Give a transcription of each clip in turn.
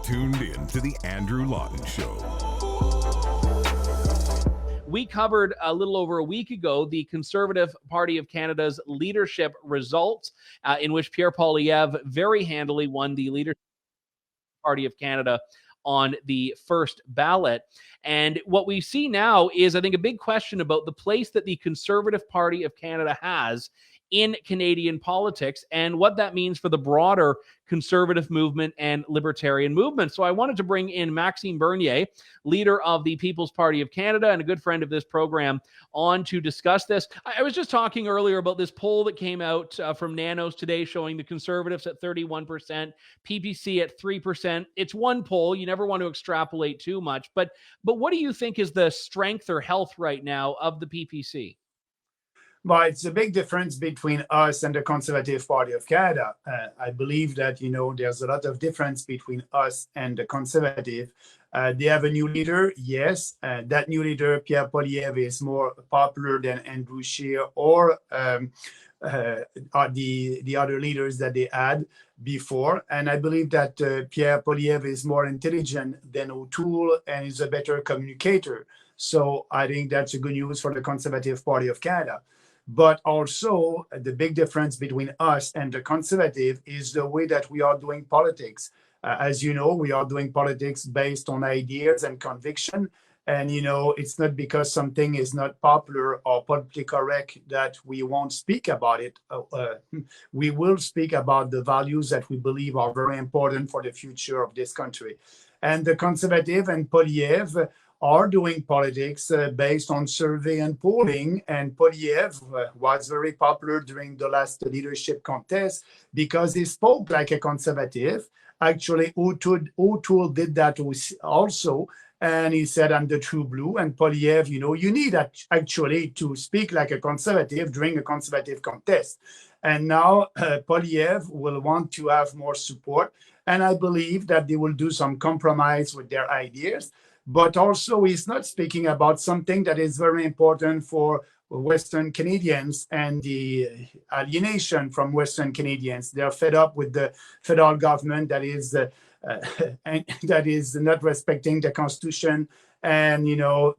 tuned in to the Andrew Lawton Show. We covered a little over a week ago the Conservative Party of Canada's leadership results, in which Pierre Poilievre very handily won the Leadership Party of Canada on the first ballot. And what we see now is, I think, a big question about the place that the Conservative Party of Canada has in Canadian politics and what that means for the broader conservative movement and libertarian movement. So I wanted to bring in Maxime Bernier, leader of the People's Party of Canada and a good friend of this program, on to discuss this. I was just talking earlier about this poll that came out from Nanos today showing the Conservatives at 31%, PPC at 3%. It's one poll. You never want to extrapolate too much. But what do you think is the strength or health right now of the PPC? Well, it's a big difference between us and the Conservative Party of Canada. I believe that, there's a lot of difference between us and the Conservative. They have a new leader, yes. That new leader, Pierre Poilievre, is more popular than Andrew Scheer or the other leaders that they had before. And I believe that Pierre Poilievre is more intelligent than O'Toole and is a better communicator. So I think that's a good news for the Conservative Party of Canada. But also, the big difference between us and the Conservative is the way that we are doing politics. As you know, we are doing politics based on ideas and conviction. And, it's not because something is not popular or politically correct that we won't speak about it. We will speak about the values that we believe are very important for the future of this country. And the Conservative and Poilievre are doing politics based on survey and polling. And Poilievre was very popular during the last leadership contest because he spoke like a conservative. Actually, O'Toole did that also. And he said, I'm the true blue. And Poilievre, you need actually to speak like a conservative during a conservative contest. And now Poilievre will want to have more support. And I believe that they will do some compromise with their ideas. But also, he's not speaking about something that is very important for Western Canadians and the alienation from Western Canadians. They're fed up with the federal government that is not respecting the Constitution and,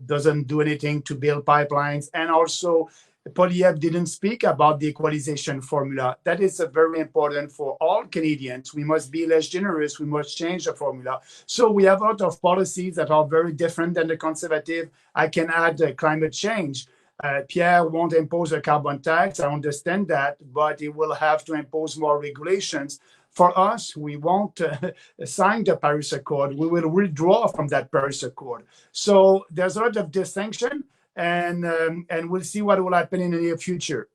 doesn't do anything to build pipelines. And also, Poilievre didn't speak about the equalization formula. That is very important for all Canadians. We must be less generous. We must change the formula. So we have a lot of policies that are very different than the Conservative. I can add climate change. Pierre won't impose a carbon tax. I understand that, but he will have to impose more regulations. For us, we won't sign the Paris Accord. We will withdraw from that Paris Accord. So there's a lot of distinction. And we'll see what will happen in the near future.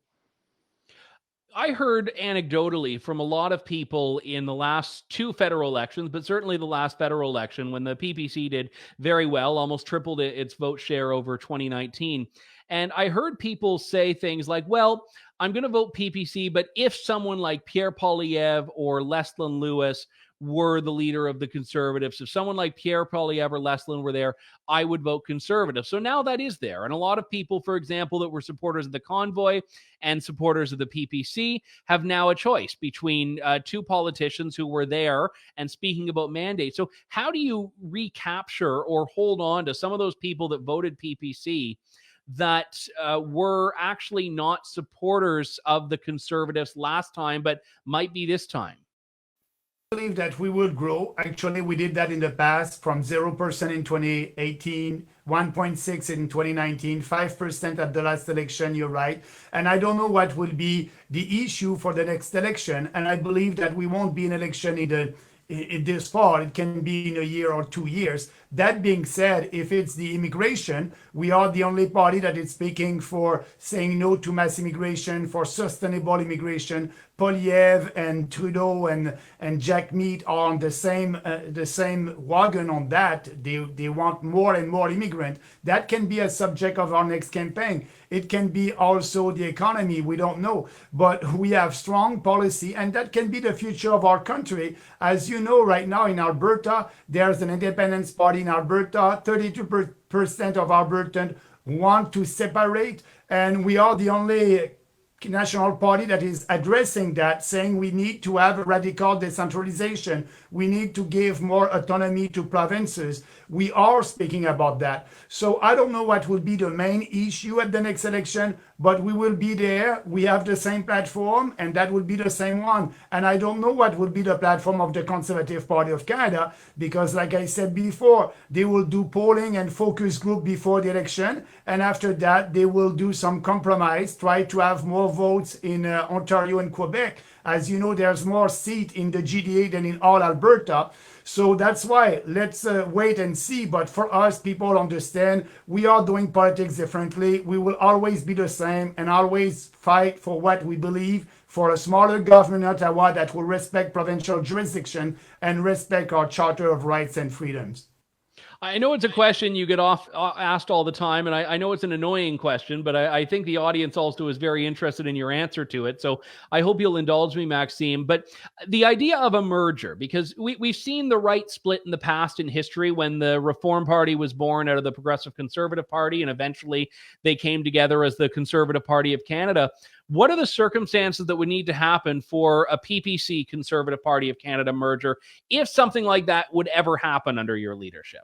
I heard anecdotally from a lot of people in the last two federal elections, but certainly the last federal election when the PPC did very well, almost tripled its vote share over 2019. And I heard people say things like, well, I'm going to vote PPC, but if someone like Pierre Poilievre or Leslyn Lewis were the leader of the Conservatives, if someone like Pierre Poilievre or Leslyn were there, I would vote Conservative. So now that is there. And a lot of people, for example, that were supporters of the Convoy and supporters of the PPC have now a choice between two politicians who were there and speaking about mandates. So how do you recapture or hold on to some of those people that voted PPC that were actually not supporters of the Conservatives last time, but might be this time? I believe that we will grow. Actually, we did that in the past from 0% in 2018, 1.6 in 2019, 5% at the last election, you're right. And I don't know what will be the issue for the next election. And I believe that we won't be in election in this fall. It can be in a year or 2 years. That being said, if it's the immigration, we are the only party that is speaking for saying no to mass immigration, for sustainable immigration. Poilievre and Trudeau and Jack Mead are on the same wagon on that. They want more and more immigrants. That can be a subject of our next campaign. It can be also the economy. We don't know. But we have strong policy, and that can be the future of our country. As you know, right now in Alberta, there's an independence party in Alberta. 32% of Albertans want to separate, and we are the only national party that is addressing that, saying we need to have a radical decentralization. We need to give more autonomy to provinces. We are speaking about that. So I don't know what will be the main issue at the next election, but we will be there. We have the same platform, and that will be the same one. And I don't know what will be the platform of the Conservative Party of Canada, because like I said before, they will do polling and focus group before the election. And after that, they will do some compromise, try to have more votes in Ontario and Quebec. As you know, there's more seats in the GTA than in all Alberta. So that's why let's wait and see. But for us, people understand we are doing politics differently. We will always be the same and always fight for what we believe, for a smaller government in Ottawa that will respect provincial jurisdiction and respect our Charter of Rights and Freedoms. I know it's a question you get asked all the time, and I know it's an annoying question, but I think the audience also is very interested in your answer to it. So I hope you'll indulge me, Maxime. But the idea of a merger, because we've seen the right split in the past in history when the Reform Party was born out of the Progressive Conservative Party, and eventually they came together as the Conservative Party of Canada. What are the circumstances that would need to happen for a PPC Conservative Party of Canada merger if something like that would ever happen under your leadership?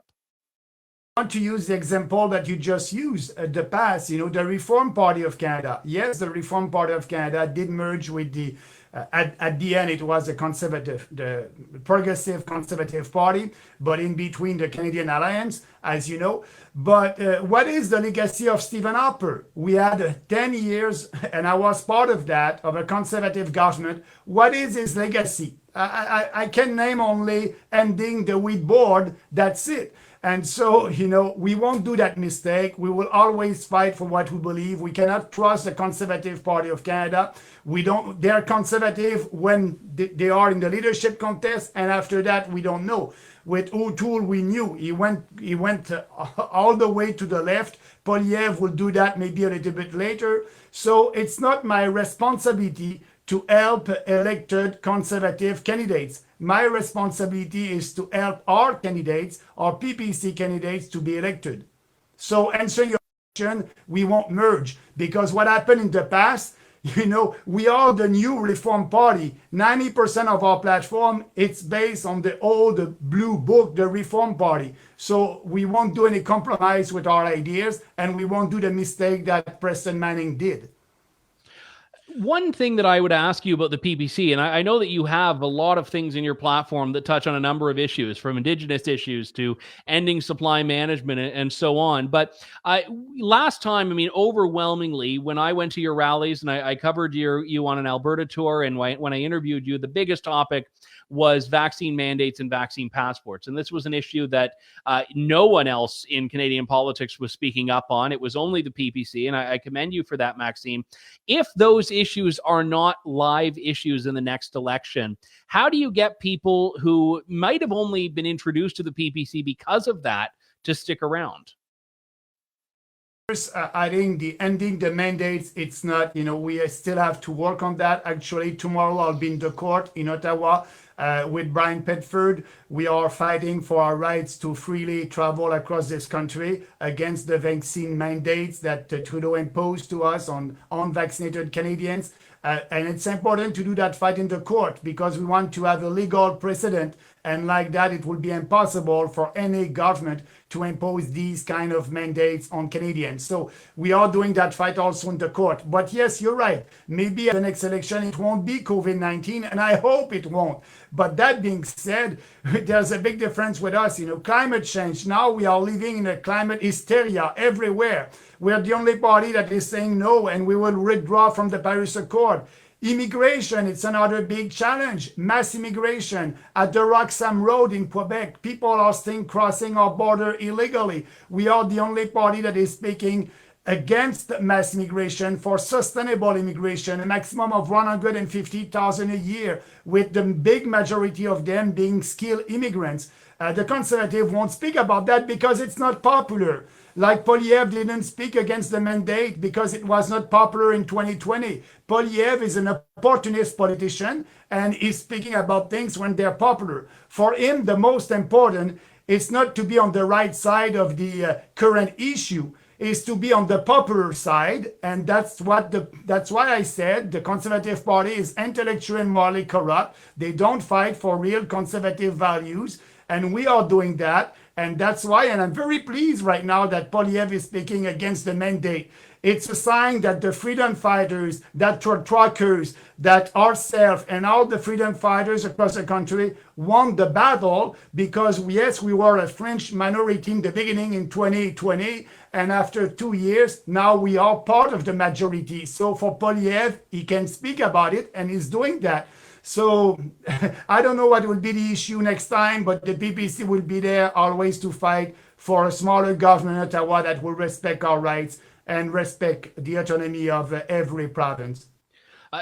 I want to use the example that you just used at the past, the Reform Party of Canada. Yes, the Reform Party of Canada did merge with the, at the end, it was the Progressive Conservative Party, but in between the Canadian Alliance, as you know. But what is the legacy of Stephen Harper? We had 10 years, and I was part of that, of a conservative government. What is his legacy? I can name only ending the wheat board, that's it. And so, we won't do that mistake. We will always fight for what we believe. We cannot trust the Conservative Party of Canada. They're conservative when they are in the leadership contest, and after that, we don't know. With O'Toole, we knew he went all the way to the left. Poilievre will do that maybe a little bit later. So it's not my responsibility to help elected conservative candidates. My responsibility is to help our candidates, our PPC candidates, to be elected. So answering your question, we won't merge, because what happened in the past, we are the new Reform Party. 90% of our platform, it's based on the old blue book, the Reform Party. So we won't do any compromise with our ideas, and we won't do the mistake that Preston Manning did. One thing that I would ask you about the PPC, and I know that you have a lot of things in your platform that touch on a number of issues, from Indigenous issues to ending supply management and so on. But last time, overwhelmingly, when I went to your rallies and I covered you on an Alberta tour, and when I interviewed you, the biggest topic was vaccine mandates and vaccine passports. And this was an issue that no one else in Canadian politics was speaking up on. It was only the PPC, and I commend you for that, Maxime. If those issues are not live issues in the next election, how do you get people who might have only been introduced to the PPC because of that to stick around? I think the ending the mandates, it's not, we still have to work on that. Actually, tomorrow I'll be in the court in Ottawa with Brian Petford. We are fighting for our rights to freely travel across this country against the vaccine mandates that Trudeau imposed to us on unvaccinated Canadians. And it's important to do that fight in the court, because we want to have a legal precedent, and like that it will be impossible for any government to impose these kind of mandates on Canadians. So we are doing that fight also in the court. But yes, you're right. Maybe at the next election it won't be COVID-19, and I hope it won't. But that being said, there's a big difference with us. Climate change. Now we are living in a climate hysteria everywhere. We're the only party that is saying no, and we will withdraw from the Paris Accord. Immigration, it's another big challenge. Mass immigration at the Roxham Road in Quebec. People are still crossing our border illegally. We are the only party that is speaking against mass immigration, for sustainable immigration, a maximum of 150,000 a year, with the big majority of them being skilled immigrants. The Conservative won't speak about that because it's not popular. Like Poilievre didn't speak against the mandate because it was not popular in 2020. Poilievre is an opportunist politician, and he's speaking about things when they're popular. For him, the most important is not to be on the right side of the current issue. is to be on the popular side, and that's why I said the Conservative Party is intellectually and morally corrupt. They don't fight for real conservative values, and we are doing that. And that's why, and I'm very pleased right now that Poilievre is speaking against the mandate. It's a sign that the freedom fighters, that truckers, that ourselves and all the freedom fighters across the country won the battle, because yes, we were a French minority in the beginning in 2020, and after 2 years, now we are part of the majority. So for Poilievre, he can speak about it, and he's doing that. So I don't know what will be the issue next time, but the PPC will be there always to fight for a smaller government in Ottawa that will respect our rights and respect the autonomy of every province.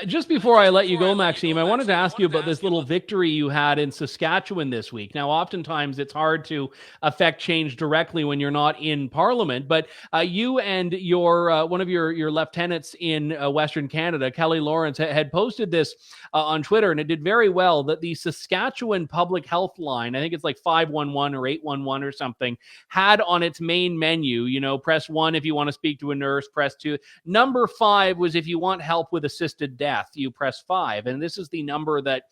Just before I let you go, Maxime, I wanted to ask you about this little victory you had in Saskatchewan this week. Now, oftentimes it's hard to affect change directly when you're not in Parliament, but you and your one of your lieutenants in Western Canada, Kelly Lawrence, had posted this on Twitter, and it did very well, that the Saskatchewan Public Health line, I think it's like 511 or 811 or something, had on its main menu, you know, press 1 if you want to speak to a nurse, press 2. Number 5 was if you want help with assisted death, you press 5. And this is the number that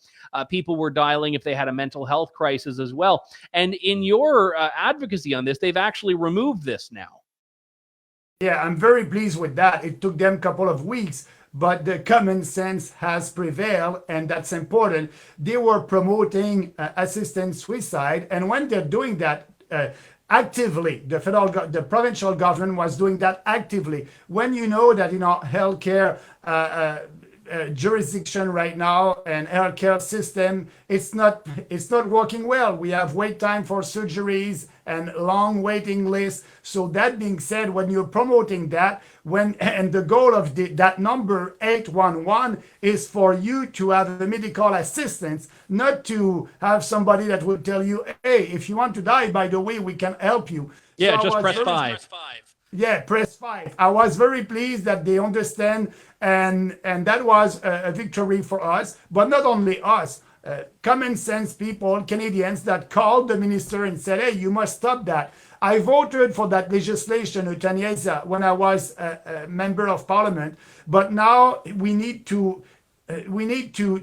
people were dialing if they had a mental health crisis as well. And in your advocacy on this, they've actually removed this now. Yeah, I'm very pleased with that. It took them a couple of weeks, but the common sense has prevailed, and that's important. They were promoting assisted suicide, and when they're doing that actively, the provincial government was doing that actively. When you know that healthcare jurisdiction right now and healthcare system, it's not working well. We have wait time for surgeries and long waiting lists. So that being said, when you're promoting that, and the goal of that number 811 is for you to have a medical assistance, not to have somebody that will tell you, hey, if you want to die, by the way, we can help you. Yeah, so just press 5. Yeah, press 5. I was very pleased that they understand, and that was a victory for us, but not only us. Common sense people, Canadians, that called the minister and said, hey, you must stop that. I voted for that legislation, euthanasia, when I was a member of parliament, but now we need to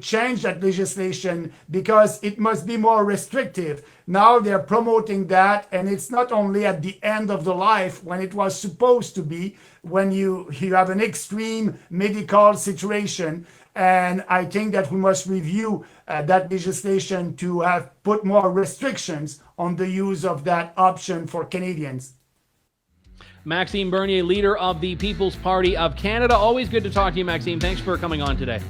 change that legislation because it must be more restrictive. Now they're promoting that, and it's not only at the end of the life when it was supposed to be, when you have an extreme medical situation. And I think that we must review that legislation to have put more restrictions on the use of that option for Canadians. Maxime Bernier, leader of the People's Party of Canada. Always good to talk to you, Maxime. Thanks for coming on today.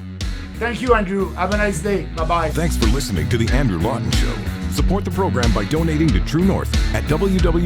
Thank you, Andrew. Have a nice day. Bye-bye. Thanks for listening to The Andrew Lawton Show. Support the program by donating to True North at www.tnc.news.